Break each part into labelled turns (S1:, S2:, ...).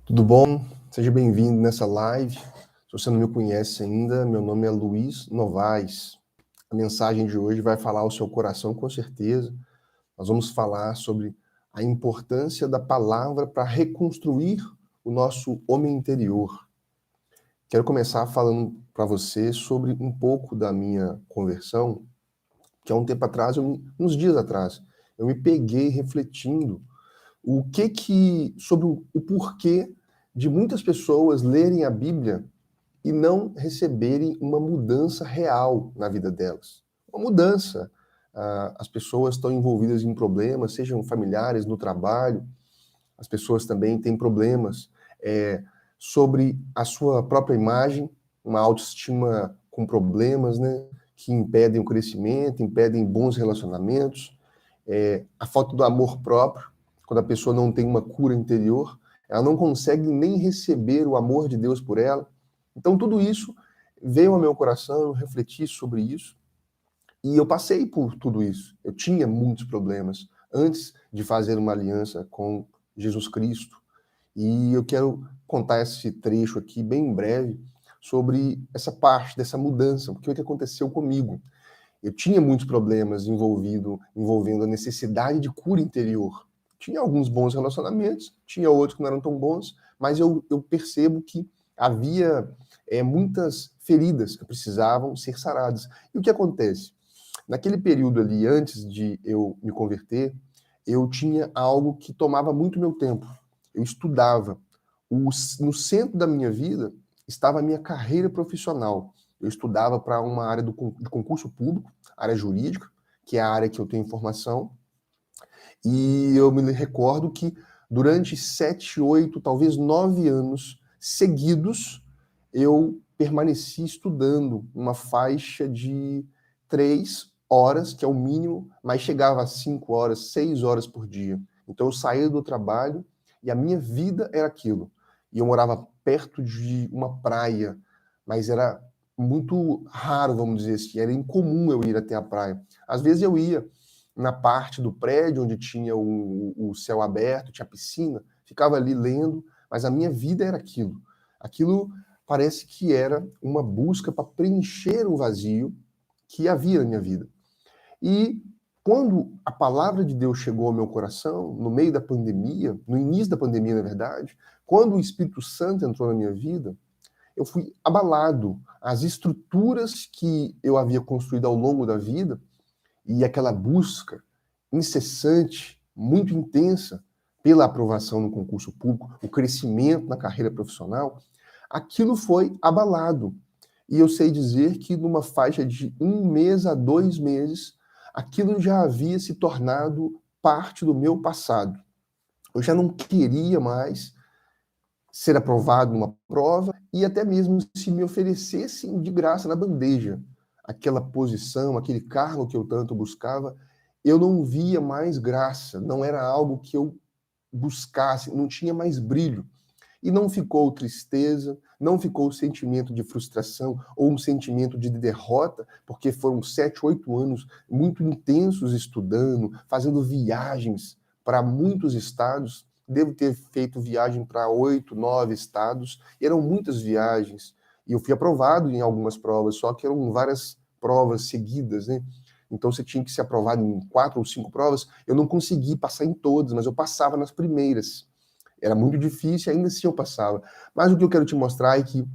S1: Tudo bom? Seja bem-vindo nessa live. Se você não me conhece ainda, meu nome é Luiz Novaes. A mensagem de hoje vai falar ao seu coração com certeza. Nós vamos falar sobre a importância da palavra para reconstruir o nosso homem interior. Quero começar falando para você sobre um pouco da minha conversão, que há um tempo atrás, uns dias atrás, eu me peguei refletindo sobre o porquê de muitas pessoas lerem a Bíblia e não receberem uma mudança real na vida delas. Uma mudança. As pessoas estão envolvidas em problemas, sejam familiares, no trabalho, as pessoas também têm problemas sobre a sua própria imagem, uma autoestima com problemas, né, que impedem o crescimento, impedem bons relacionamentos, a falta do amor próprio, quando a pessoa não tem uma cura interior, ela não consegue nem receber o amor de Deus por ela. Então tudo isso veio ao meu coração, eu refleti sobre isso, e eu passei por tudo isso. Eu tinha muitos problemas antes de fazer uma aliança com Jesus Cristo. E eu quero contar esse trecho aqui bem breve sobre essa parte dessa mudança, porque o que aconteceu comigo. Eu tinha muitos problemas envolvendo a necessidade de cura interior. Tinha alguns bons relacionamentos, tinha outros que não eram tão bons, mas eu percebo que havia muitas feridas que precisavam ser saradas. E o que acontece? Naquele período ali, antes de eu me converter, eu tinha algo que tomava muito meu tempo. Eu estudava. No centro da minha vida estava a minha carreira profissional. Eu estudava para uma área de concurso público, área jurídica, que é a área que eu tenho formação, e eu me recordo que durante 7, 8, talvez 9 anos seguidos, eu permaneci estudando uma faixa de 3 horas, que é o mínimo, mas chegava a 5 horas, 6 horas por dia. Então eu saía do trabalho e a minha vida era aquilo. E eu morava perto de uma praia, mas era muito raro, vamos dizer assim, era incomum eu ir até a praia. Às vezes eu ia na parte do prédio onde tinha o céu aberto, tinha piscina, ficava ali lendo, mas a minha vida era aquilo. Aquilo parece que era uma busca para preencher o vazio que havia na minha vida. E quando a palavra de Deus chegou ao meu coração, no meio da pandemia, no início da pandemia, na verdade, quando o Espírito Santo entrou na minha vida, eu fui abalado. As estruturas que eu havia construído ao longo da vida e aquela busca incessante, muito intensa pela aprovação no concurso público, o crescimento na carreira profissional, aquilo foi abalado. E eu sei dizer que numa faixa de 1 mês a 2 meses, aquilo já havia se tornado parte do meu passado. Eu já não queria mais ser aprovado numa prova e até mesmo se me oferecessem de graça na bandeja aquela posição, aquele cargo que eu tanto buscava, eu não via mais graça, não era algo que eu buscasse, não tinha mais brilho. E não ficou tristeza, não ficou sentimento de frustração ou um sentimento de derrota, porque foram 7, 8 anos muito intensos estudando, fazendo viagens para muitos estados. Devo ter feito viagem para 8, 9 estados, e eram muitas viagens. E eu fui aprovado em algumas provas, só que eram várias provas seguidas, né? Então você tinha que ser aprovado em 4 ou 5 provas. Eu não consegui passar em todas, mas eu passava nas primeiras. Era muito difícil, ainda assim eu passava. Mas o que eu quero te mostrar é que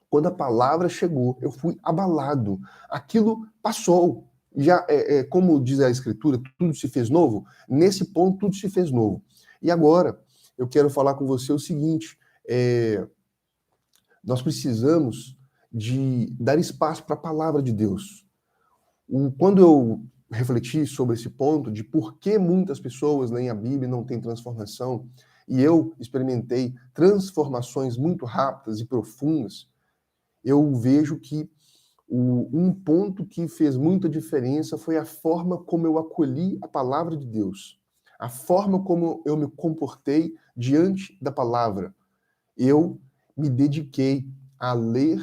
S1: quando a palavra chegou, eu fui abalado. Aquilo passou. Já, como diz a Escritura, tudo se fez novo. Nesse ponto, tudo se fez novo. E agora, eu quero falar com você o seguinte: nós precisamos de dar espaço para a palavra de Deus. Quando eu refleti sobre esse ponto de por que muitas pessoas leem a Bíblia e não têm transformação, e eu experimentei transformações muito rápidas e profundas, eu vejo que um ponto que fez muita diferença foi a forma como eu acolhi a palavra de Deus, a forma como eu me comportei diante da palavra. Eu me dediquei a ler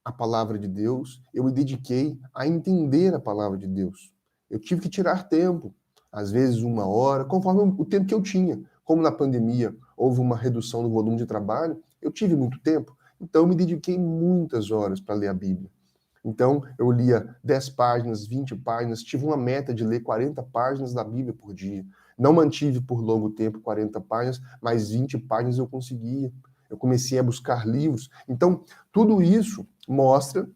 S1: a palavra de Deus, eu me dediquei a entender a palavra de Deus. Eu tive que tirar tempo, às vezes 1 hora, conforme o tempo que eu tinha, como na pandemia houve uma redução no volume de trabalho, eu tive muito tempo, então eu me dediquei muitas horas para ler a Bíblia. Então, eu lia 10 páginas, 20 páginas, tive uma meta de ler 40 páginas da Bíblia por dia. Não mantive por longo tempo 40 páginas, mas 20 páginas eu conseguia. Eu comecei a buscar livros. Então, tudo isso mostra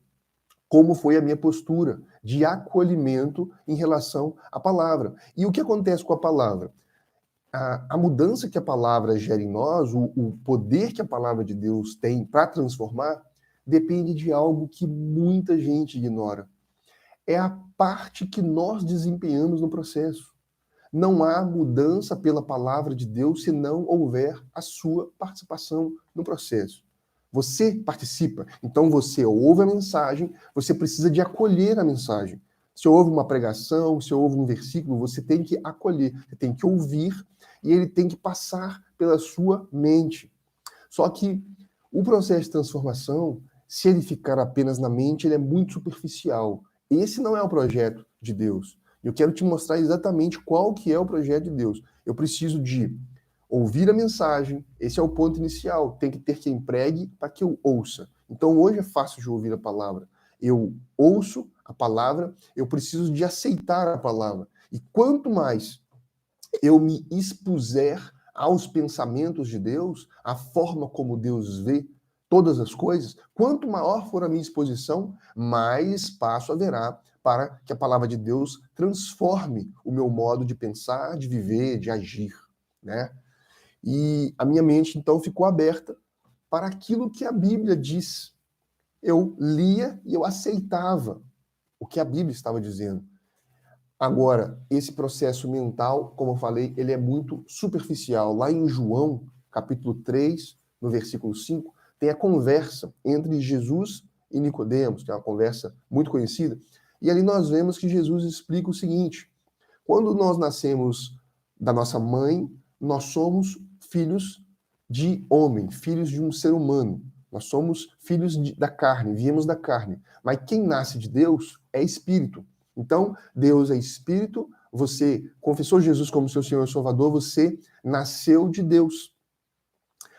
S1: como foi a minha postura de acolhimento em relação à palavra. E o que acontece com a palavra? A mudança que a palavra gera em nós, o poder que a palavra de Deus tem para transformar, depende de algo que muita gente ignora. É a parte que nós desempenhamos no processo. Não há mudança pela palavra de Deus se não houver a sua participação no processo. Você participa, então você ouve a mensagem, você precisa de acolher a mensagem. Se houve uma pregação, se houve um versículo, você tem que acolher, você tem que ouvir e ele tem que passar pela sua mente. Só que o processo de transformação, se ele ficar apenas na mente, ele é muito superficial. Esse não é o projeto de Deus. Eu quero te mostrar exatamente qual que é o projeto de Deus. Eu preciso de ouvir a mensagem, esse é o ponto inicial. Tem que ter quem pregue para que eu ouça. Então hoje é fácil de ouvir a palavra. Eu ouço a palavra, eu preciso de aceitar a palavra. E quanto mais eu me expuser aos pensamentos de Deus, a forma como Deus vê todas as coisas, quanto maior for a minha exposição, mais espaço haverá para que a palavra de Deus transforme o meu modo de pensar, de viver, de agir, né? E a minha mente, então, ficou aberta para aquilo que a Bíblia diz. Eu lia e eu aceitava o que a Bíblia estava dizendo. Agora, esse processo mental, como eu falei, ele é muito superficial. Lá em João, capítulo 3, no versículo 5, tem a conversa entre Jesus e Nicodemos, que é uma conversa muito conhecida. E ali nós vemos que Jesus explica o seguinte: quando nós nascemos da nossa mãe, nós somos filhos de homem, filhos de um ser humano. Nós somos filhos da carne, viemos da carne. Mas quem nasce de Deus é espírito. Então, Deus é espírito, você confessou Jesus como seu Senhor e Salvador, você nasceu de Deus.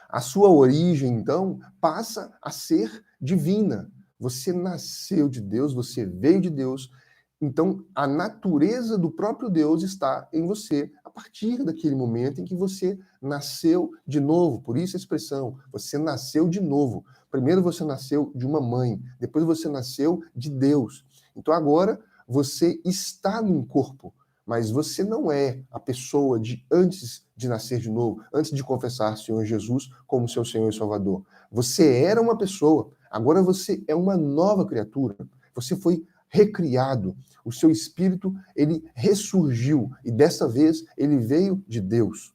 S1: A sua origem, então, passa a ser divina. Você nasceu de Deus, você veio de Deus, então a natureza do próprio Deus está em você a partir daquele momento em que você nasceu de novo. Por isso a expressão, você nasceu de novo. Primeiro você nasceu de uma mãe, depois você nasceu de Deus. Então agora você está num corpo, mas você não é a pessoa de antes de nascer de novo, antes de confessar o Senhor Jesus como seu Senhor e Salvador. Você era uma pessoa, agora você é uma nova criatura. Você foi recriado. O seu espírito, ele ressurgiu e dessa vez ele veio de Deus.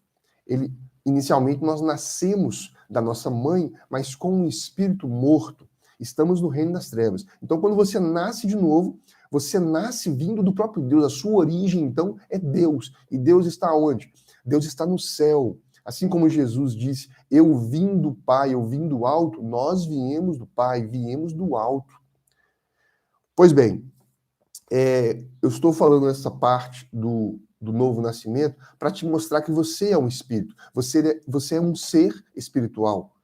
S1: Inicialmente nós nascemos da nossa mãe, mas com um espírito morto. Estamos no reino das trevas. Então quando você nasce de novo, você nasce vindo do próprio Deus. A sua origem, então, é Deus. E Deus está onde? Deus está no céu. Assim como Jesus disse, eu vim do Pai, eu vim do alto, nós viemos do Pai, viemos do alto. Pois bem, eu estou falando essa parte do novo nascimento para te mostrar que você é um espírito. Você é um ser espiritual.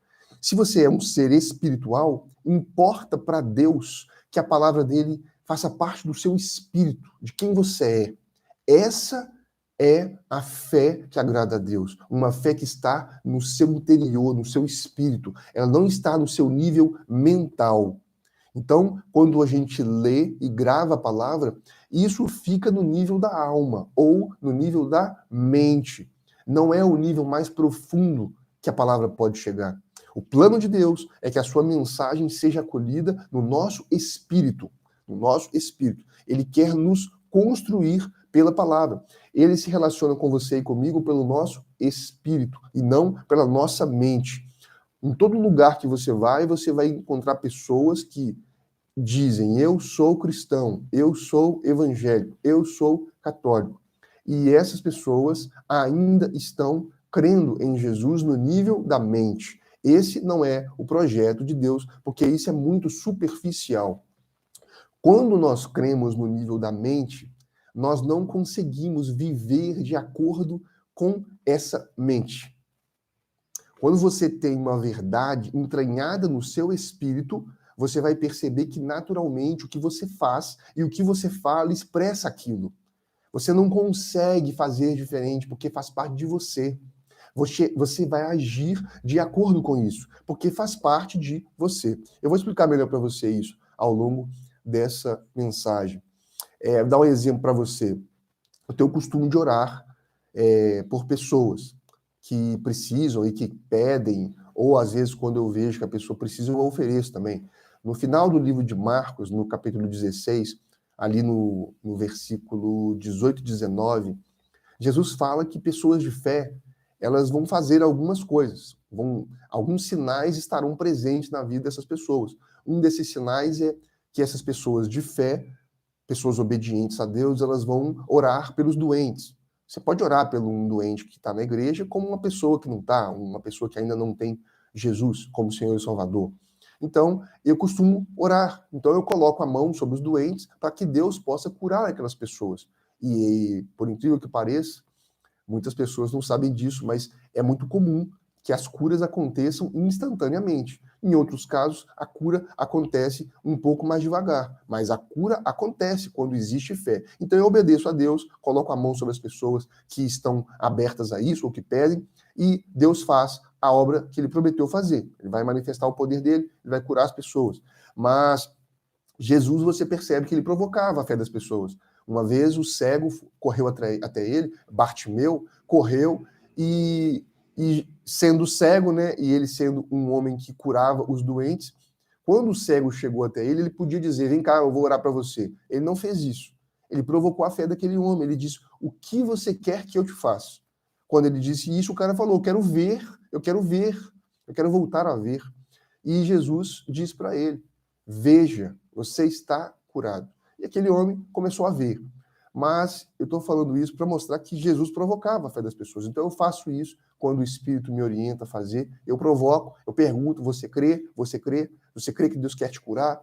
S1: Se você é um ser espiritual, importa para Deus que a palavra dele faça parte do seu espírito, de quem você é. Essa é a fé que agrada a Deus. Uma fé que está no seu interior, no seu espírito. Ela não está no seu nível mental. Então, quando a gente lê e grava a palavra, isso fica no nível da alma ou no nível da mente. Não é o nível mais profundo que a palavra pode chegar. O plano de Deus é que a sua mensagem seja acolhida no nosso espírito. No nosso espírito. Ele quer nos construir pela palavra. Ele se relaciona com você e comigo pelo nosso espírito e não pela nossa mente. Em todo lugar que você vai encontrar pessoas que dizem, eu sou cristão, eu sou evangélico, eu sou católico. E essas pessoas ainda estão crendo em Jesus no nível da mente. Esse não é o projeto de Deus, porque isso é muito superficial. Quando nós cremos no nível da mente, nós não conseguimos viver de acordo com essa mente. Quando você tem uma verdade entranhada no seu espírito, você vai perceber que naturalmente o que você faz e o que você fala expressa aquilo. Você não consegue fazer diferente porque faz parte de você. Você vai agir de acordo com isso, porque faz parte de você. Eu vou explicar melhor para você isso ao longo dessa mensagem. Dar um exemplo para você. Eu tenho o costume de orar por pessoas que precisam e que pedem, ou às vezes quando eu vejo que a pessoa precisa, eu ofereço também. No final do livro de Marcos, no capítulo 16, ali no versículo 18 e 19, Jesus fala que pessoas de fé, elas vão fazer algumas coisas, alguns sinais estarão presentes na vida dessas pessoas. Um desses sinais é que essas pessoas de fé, pessoas obedientes a Deus, elas vão orar pelos doentes. Você pode orar pelo um doente que está na igreja, como uma pessoa que não está, uma pessoa que ainda não tem Jesus como Senhor e Salvador. Então, eu costumo orar. Então, eu coloco a mão sobre os doentes para que Deus possa curar aquelas pessoas. E, por incrível que pareça, muitas pessoas não sabem disso, mas é muito comum que as curas aconteçam instantaneamente. Em outros casos, a cura acontece um pouco mais devagar, mas a cura acontece quando existe fé. Então eu obedeço a Deus, coloco a mão sobre as pessoas que estão abertas a isso ou que pedem, e Deus faz a obra que ele prometeu fazer. Ele vai manifestar o poder dele, ele vai curar as pessoas. Mas Jesus, você percebe que ele provocava a fé das pessoas. Uma vez o cego correu até ele, Bartimeu, correu e sendo cego, né, e ele sendo um homem que curava os doentes, quando o cego chegou até ele, ele podia dizer, vem cá, eu vou orar para você. Ele não fez isso. Ele provocou a fé daquele homem. Ele disse, o que você quer que eu te faça? Quando ele disse isso, o cara falou, eu quero ver, eu quero ver, eu quero voltar a ver. E Jesus diz para ele, veja, você está curado. E aquele homem começou a ver. Mas eu estou falando isso para mostrar que Jesus provocava a fé das pessoas. Então eu faço isso quando o Espírito me orienta a fazer. Eu provoco, eu pergunto, você crê? Você crê? Você crê que Deus quer te curar?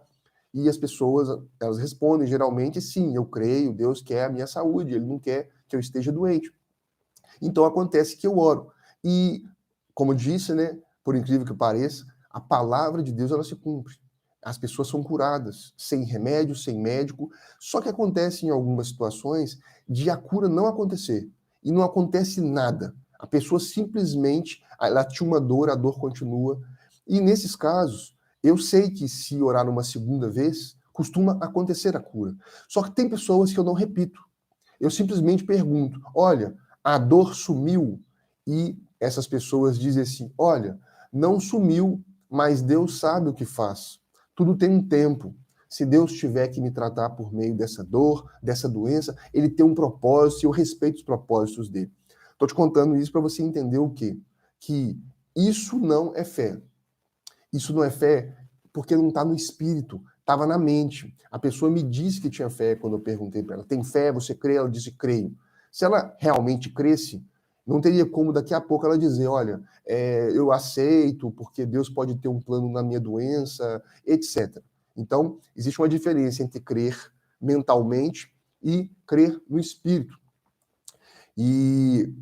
S1: E as pessoas, elas respondem geralmente, sim, eu creio, Deus quer a minha saúde, Ele não quer que eu esteja doente. Então acontece que eu oro. E, como disse, né, por incrível que pareça, a palavra de Deus ela se cumpre. As pessoas são curadas, sem remédio, sem médico. Só que acontece em algumas situações de a cura não acontecer. E não acontece nada. A pessoa simplesmente, ela tinha uma dor, a dor continua. E nesses casos, eu sei que se orar uma segunda vez, costuma acontecer a cura. Só que tem pessoas que eu não repito. Eu simplesmente pergunto, olha, a dor sumiu? E essas pessoas dizem assim, olha, não sumiu, mas Deus sabe o que faz. Tudo tem um tempo. Se Deus tiver que me tratar por meio dessa dor, dessa doença, ele tem um propósito e eu respeito os propósitos dele. Estou te contando isso para você entender o quê? Que isso não é fé. Isso não é fé porque não está no espírito, estava na mente. A pessoa me disse que tinha fé quando eu perguntei para ela, tem fé, você crê? Ela disse, creio. Se ela realmente cresce, não teria como daqui a pouco ela dizer, olha, eu aceito porque Deus pode ter um plano na minha doença, etc. Então, existe uma diferença entre crer mentalmente e crer no espírito. E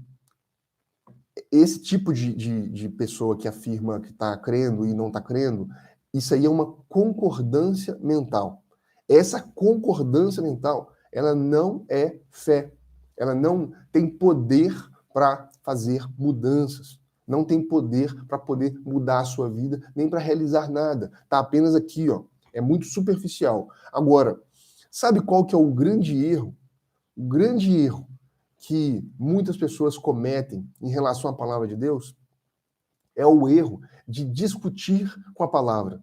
S1: esse tipo de pessoa que afirma que está crendo e não está crendo, isso aí é uma concordância mental. Essa concordância mental, ela não é fé. Ela não tem poder para fazer mudanças. Não tem poder para poder mudar a sua vida, nem para realizar nada. Está apenas aqui, ó. É muito superficial. Agora, sabe qual que é o grande erro? O grande erro que muitas pessoas cometem em relação à palavra de Deus é o erro de discutir com a palavra.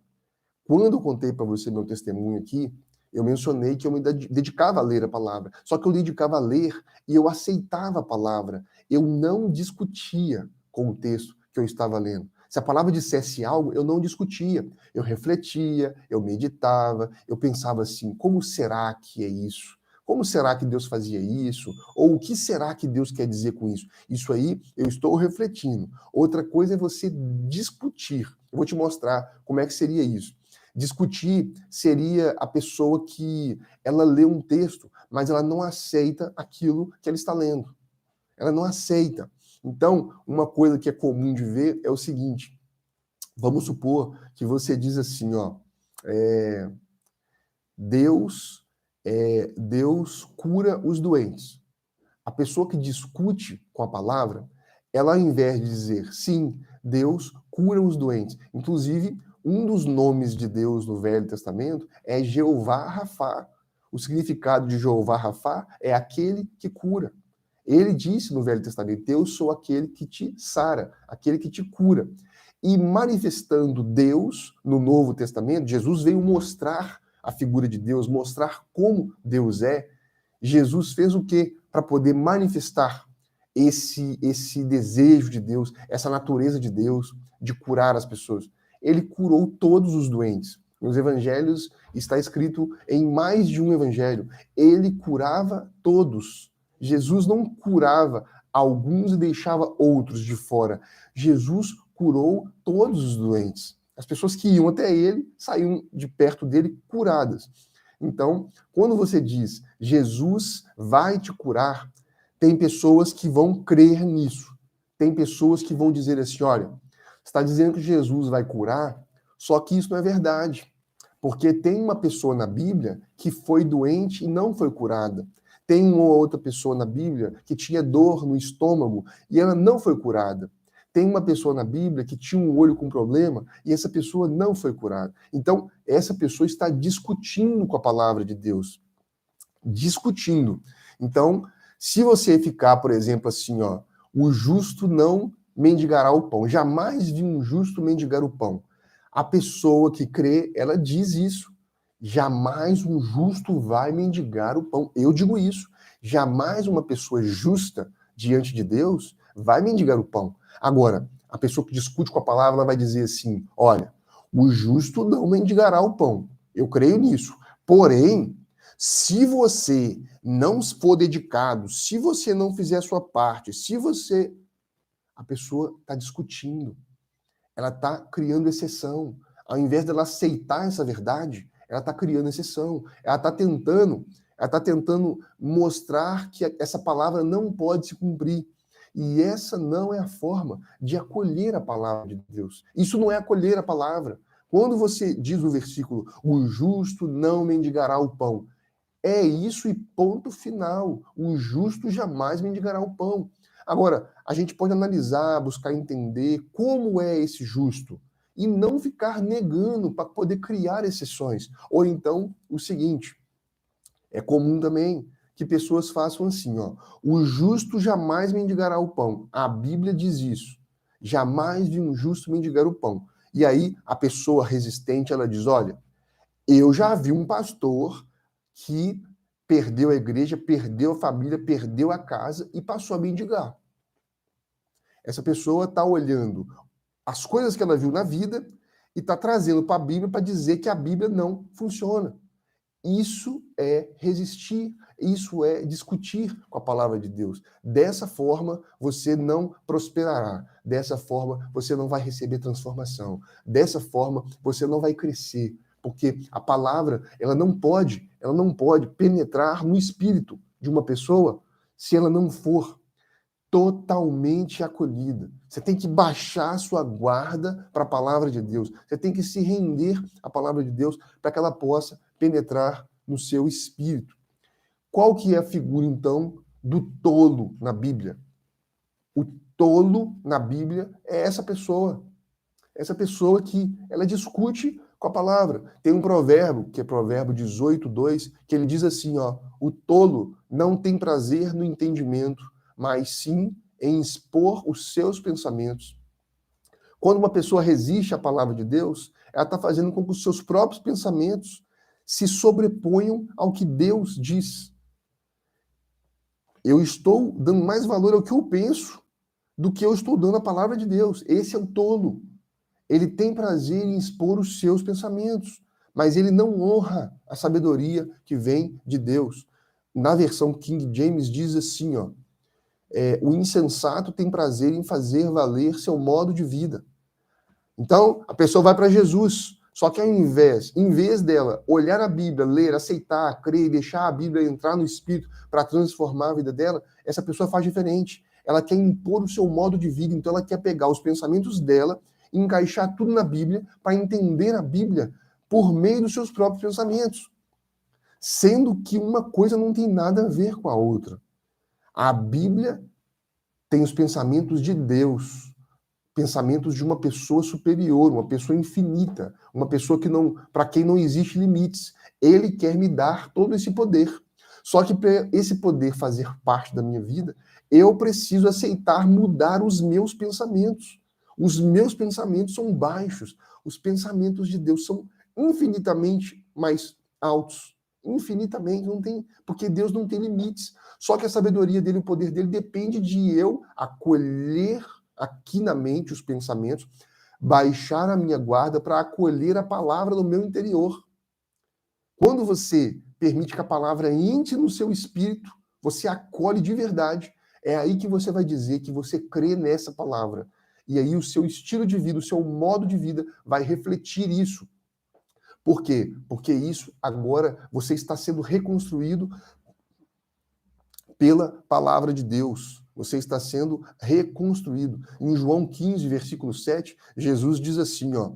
S1: Quando eu contei para você meu testemunho aqui, eu mencionei que eu me dedicava a ler a palavra. Só que eu dedicava a ler e eu aceitava a palavra. Eu não discutia com o texto que eu estava lendo. Se a palavra dissesse algo, eu não discutia. Eu refletia, eu meditava, eu pensava assim: como será que é isso? Como será que Deus fazia isso? Ou o que será que Deus quer dizer com isso? Isso aí eu estou refletindo. Outra coisa é você discutir. Eu vou te mostrar como é que seria isso. Discutir seria a pessoa que ela lê um texto, mas ela não aceita aquilo que ela está lendo. Ela não aceita. Então, uma coisa que é comum de ver é o seguinte: vamos supor que você diz assim, ó, Deus, Deus cura os doentes. A pessoa que discute com a palavra, ela ao invés de dizer sim, Deus cura os doentes. Inclusive, um dos nomes de Deus no Velho Testamento é Jeová Rafá. O significado de Jeová Rafá é aquele que cura. Ele disse no Velho Testamento: eu sou aquele que te sara, aquele que te cura. E manifestando Deus no Novo Testamento, Jesus veio mostrar a figura de Deus, mostrar como Deus é. Jesus fez o quê? Para poder manifestar esse desejo de Deus, essa natureza de Deus de curar as pessoas. Ele curou todos os doentes. Nos evangelhos está escrito em mais de um evangelho. Ele curava todos. Jesus não curava alguns e deixava outros de fora. Jesus curou todos os doentes. As pessoas que iam até ele saíam de perto dele curadas. Então, quando você diz Jesus vai te curar, tem pessoas que vão crer nisso. Tem pessoas que vão dizer assim: olha, você está dizendo que Jesus vai curar, só que isso não é verdade. Porque tem uma pessoa na Bíblia que foi doente e não foi curada. Tem uma outra pessoa na Bíblia que tinha dor no estômago e ela não foi curada. Tem uma pessoa na Bíblia que tinha um olho com problema e essa pessoa não foi curada. Então, essa pessoa está discutindo com a palavra de Deus. Discutindo. Então, se você ficar, por exemplo, assim, ó, o justo não mendigará o pão. Jamais vi um justo mendigar o pão. A pessoa que crê, ela diz isso. Jamais um justo vai mendigar o pão. Eu digo isso. Jamais uma pessoa justa diante de Deus vai mendigar o pão. Agora, a pessoa que discute com a palavra, ela vai dizer assim: olha, o justo não mendigará o pão. Eu creio nisso. Porém, se você não for dedicado, se você não fizer a sua parte, se você... A pessoa está discutindo. Ela está criando exceção. Ao invés dela aceitar essa verdade, ela está criando exceção. Ela está tentando mostrar que essa palavra não pode se cumprir. E essa não é a forma de acolher a palavra de Deus. Isso não é acolher a palavra. Quando você diz o versículo, o justo não mendigará o pão, é isso e ponto final. O justo jamais mendigará o pão. Agora, a gente pode analisar, buscar entender como é esse justo e não ficar negando para poder criar exceções. Ou então, o seguinte, é comum também que pessoas façam assim, ó, o justo jamais mendigará o pão. A Bíblia diz isso. Jamais vi um justo mendigar o pão. E aí, a pessoa resistente, ela diz, olha, eu já vi um pastor que perdeu a igreja, perdeu a família, perdeu a casa e passou a mendigar. Essa pessoa está olhando as coisas que ela viu na vida e está trazendo para a Bíblia para dizer que a Bíblia não funciona. Isso é resistir, isso é discutir com a palavra de Deus. Dessa forma, você não prosperará. Dessa forma, você não vai receber transformação. Dessa forma, você não vai crescer. Porque a palavra, ela não pode penetrar no espírito de uma pessoa se ela não for totalmente acolhida. Você tem que baixar a sua guarda para a palavra de Deus. Você tem que se render à palavra de Deus para que ela possa penetrar no seu espírito. Qual que é a figura, então, do tolo na Bíblia? O tolo na Bíblia é essa pessoa. Essa pessoa que ela discute com a palavra. Tem um provérbio, que é provérbio 18:2, que ele diz assim, ó, o tolo não tem prazer no entendimento, mas sim em expor os seus pensamentos. Quando uma pessoa resiste à palavra de Deus, ela está fazendo com que os seus próprios pensamentos se sobreponham ao que Deus diz. Eu estou dando mais valor ao que eu penso do que eu estou dando à palavra de Deus. Esse é o tolo. Ele tem prazer em expor os seus pensamentos, mas ele não honra a sabedoria que vem de Deus. Na versão King James diz assim, ó, o insensato tem prazer em fazer valer seu modo de vida. Então, a pessoa vai para Jesus, só que em vez dela olhar a Bíblia, ler, aceitar, crer, deixar a Bíblia entrar no espírito para transformar a vida dela, essa pessoa faz diferente. ela quer impor o seu modo de vida, então ela quer pegar os pensamentos dela e encaixar tudo na Bíblia para entender a Bíblia por meio dos seus próprios pensamentos. Sendo que uma coisa não tem nada a ver com a outra. A Bíblia tem os pensamentos de Deus, pensamentos de uma pessoa superior, uma pessoa infinita, uma pessoa que não, para quem não existe limites. Ele quer me dar todo esse poder. Só que para esse poder fazer parte da minha vida, eu preciso aceitar mudar os meus pensamentos. Os meus pensamentos são baixos. Os pensamentos de Deus são infinitamente mais altos. Infinitamente, não tem, porque Deus não tem limites. Só que a sabedoria dele, o poder dele depende de eu acolher aqui na mente os pensamentos, baixar a minha guarda para acolher a palavra no meu interior. Quando você permite que a palavra entre no seu espírito, você acolhe de verdade, é aí que você vai dizer que você crê nessa palavra. E aí o seu estilo de vida, o seu modo de vida vai refletir isso. Por quê? Porque isso agora você está sendo reconstruído pela palavra de Deus. Você está sendo reconstruído. Em João 15, versículo 7, Jesus diz assim, ó: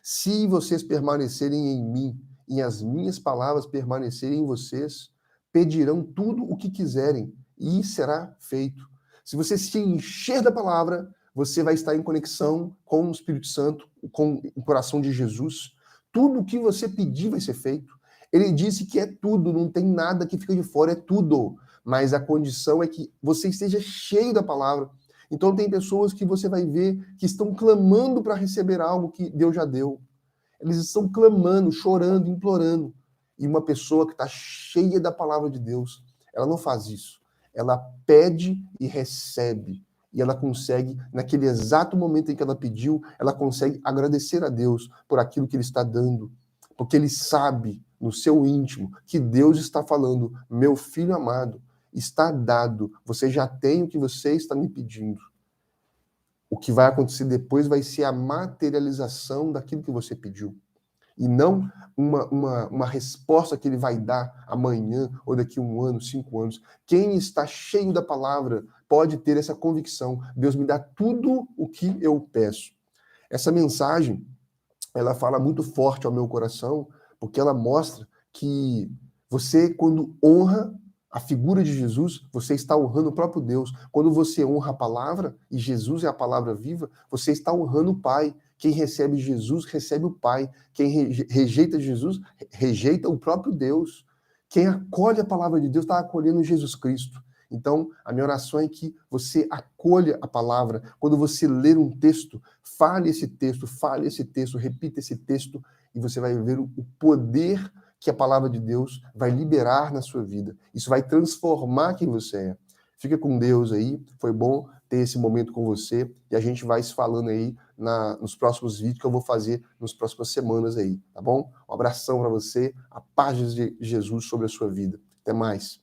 S1: se vocês permanecerem em mim e as minhas palavras permanecerem em vocês, pedirão tudo o que quiserem e será feito. Se você se encher da palavra, você vai estar em conexão com o Espírito Santo, com o coração de Jesus. Tudo o que você pedir vai ser feito. Ele disse que é tudo, não tem nada que fica de fora, é tudo. Mas a condição é que você esteja cheio da palavra. Então tem pessoas que você vai ver que estão clamando para receber algo que Deus já deu. Eles estão clamando, chorando, implorando. E uma pessoa que está cheia da palavra de Deus, ela não faz isso. Ela pede e recebe. E ela consegue, naquele exato momento em que ela pediu, ela consegue agradecer a Deus por aquilo que Ele está dando. Porque ele sabe, no seu íntimo, que Deus está falando: meu filho amado, está dado, você já tem o que você está me pedindo. O que vai acontecer depois vai ser a materialização daquilo que você pediu. E não uma resposta que ele vai dar amanhã, ou daqui a 1 ano, 5 anos. Quem está cheio da palavra pode ter essa convicção. Deus me dá tudo o que eu peço. Essa mensagem, ela fala muito forte ao meu coração, porque ela mostra que você, quando honra a figura de Jesus, você está honrando o próprio Deus. Quando você honra a palavra, e Jesus é a palavra viva, você está honrando o Pai. Quem recebe Jesus, recebe o Pai. Quem rejeita Jesus, rejeita o próprio Deus. Quem acolhe a palavra de Deus, está acolhendo Jesus Cristo. Então, a minha oração é que você acolha a palavra. Quando você ler um texto, fale esse texto, repita esse texto, e você vai ver o poder que a palavra de Deus vai liberar na sua vida. Isso vai transformar quem você é. Fica com Deus aí. Foi bom ter esse momento com você. E a gente vai se falando aí nos próximos vídeos que eu vou fazer nas próximas semanas aí, tá bom? Um abração para você. A paz de Jesus sobre a sua vida. Até mais.